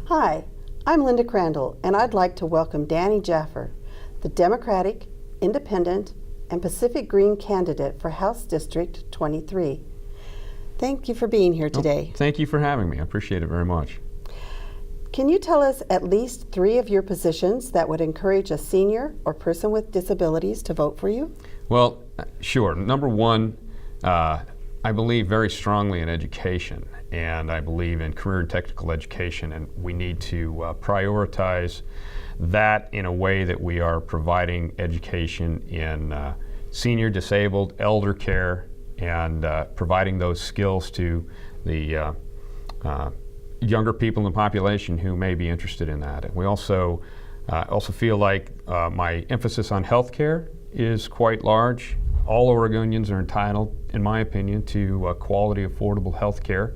Hi, I'm Linda Crandall, and I'd like to welcome Danny Jaffer, the Democratic, Independent, and Pacific Green candidate for House District 23. Thank you for being here today. Thank you for having me. I appreciate it very much. Can you tell us at least 3 of your positions that would encourage a senior or person with disabilities to vote for you? Well, sure. Number one, I believe very strongly in education, and I believe in career and technical education, and we need to prioritize that in a way that we are providing education in senior, disabled, elder care, and providing those skills to the younger people in the population who may be interested in that. And we also feel like my emphasis on health care is quite large. All Oregonians are entitled, in my opinion, to quality, affordable health care,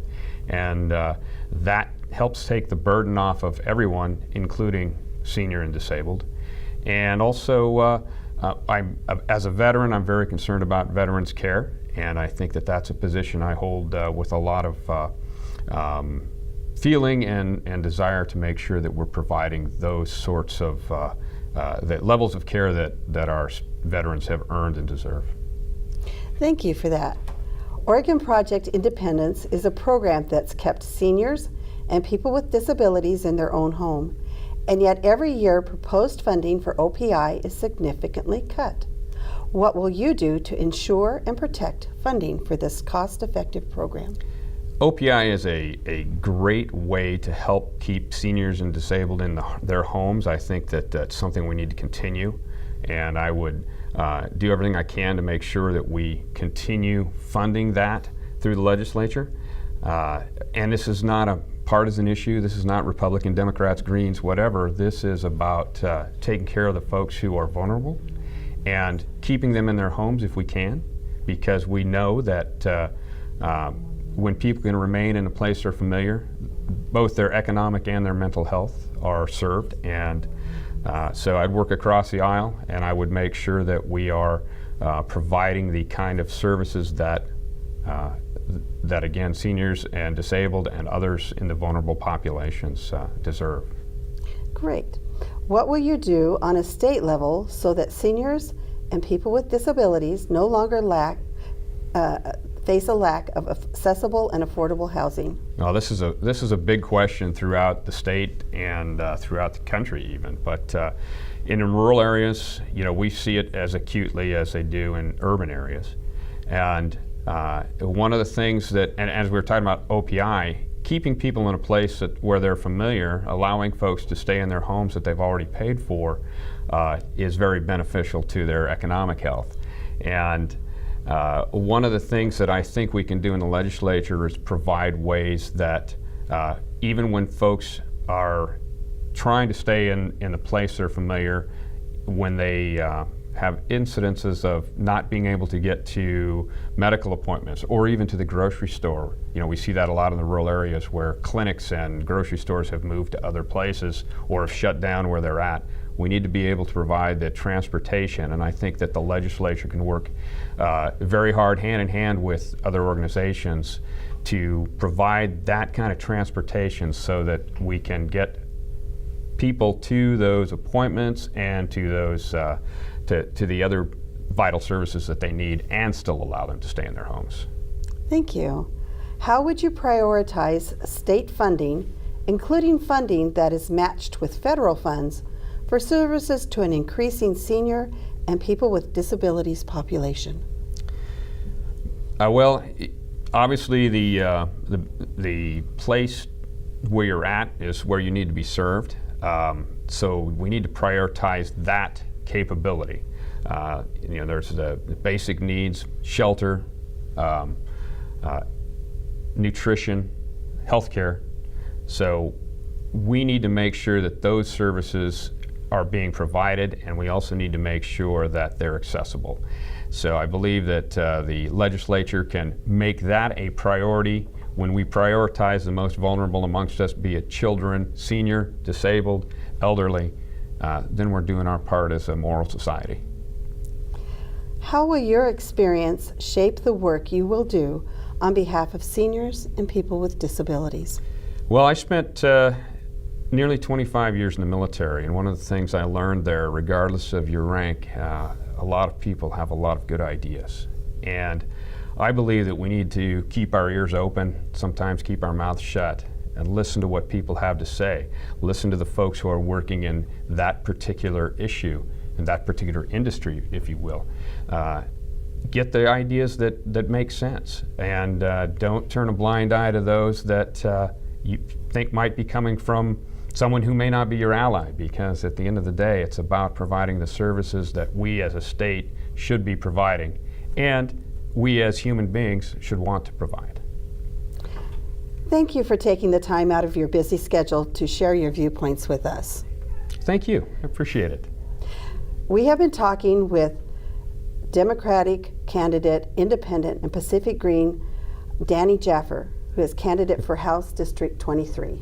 and that helps take the burden off of everyone, including senior and disabled. And also, as a veteran, I'm very concerned about veterans care, and I think that that's a position I hold with a lot of feeling and desire to make sure that we're providing those sorts of the levels of care that our veterans have earned and deserve. Thank you for that. Oregon Project Independence is a program that's kept seniors and people with disabilities in their own home, and yet every year proposed funding for OPI is significantly cut. What will you do to ensure and protect funding for this cost-effective program? OPI is a great way to help keep seniors and disabled in their homes. I think that that's something we need to continue, and I would do everything I can to make sure that we continue funding that through the legislature. And this is not a partisan issue. This is not Republican, Democrats, Greens, whatever. This is about taking care of the folks who are vulnerable and keeping them in their homes if we can, because we know that when people can remain in a place they're familiar, both their economic and their mental health are served. And so I'd work across the aisle, and I would make sure that we are providing the kind of services that again, seniors and disabled and others in the vulnerable populations deserve. Great. What will you do on a state level so that seniors and people with disabilities no longer face a lack of accessible and affordable housing? Well, this is a big question throughout the state and throughout the country even. But in rural areas, we see it as acutely as they do in urban areas. And one of the things that, and as we were talking about OPI, keeping people in a place where they're familiar, allowing folks to stay in their homes that they've already paid for, is very beneficial to their economic health. And one of the things that I think we can do in the legislature is provide ways that even when folks are trying to stay in a place they're familiar, when they have incidences of not being able to get to medical appointments or even to the grocery store. We see that a lot in the rural areas where clinics and grocery stores have moved to other places or have shut down where they're at. We need to be able to provide the transportation, and I think that the legislature can work very hard hand in hand with other organizations to provide that kind of transportation so that we can get people to those appointments and to those to the other vital services that they need and still allow them to stay in their homes. Thank you. How would you prioritize state funding, including funding that is matched with federal funds, for services to an increasing senior and people with disabilities population? Well, obviously the place where you're at is where you need to be served. So we need to prioritize that capability. There's the basic needs: shelter, nutrition, healthcare. So we need to make sure that those services are being provided, and we also need to make sure that they're accessible. So I believe that the legislature can make that a priority when we prioritize the most vulnerable amongst us, be it children, senior, disabled, elderly. Then we're doing our part as a moral society. How will your experience shape the work you will do on behalf of seniors and people with disabilities? Well, I spent nearly 25 years in the military, and one of the things I learned there, regardless of your rank, a lot of people have a lot of good ideas. And I believe that we need to keep our ears open, sometimes keep our mouths shut, and listen to what people have to say. Listen to the folks who are working in that particular issue, in that particular industry, if you will. Get the ideas that make sense, and don't turn a blind eye to those that you think might be coming from someone who may not be your ally, because at the end of the day, it's about providing the services that we as a state should be providing, and we as human beings should want to provide. Thank you for taking the time out of your busy schedule to share your viewpoints with us. Thank you. I appreciate it. We have been talking with Democratic candidate, Independent, and Pacific Green, Danny Jaffer, who is candidate for House District 23.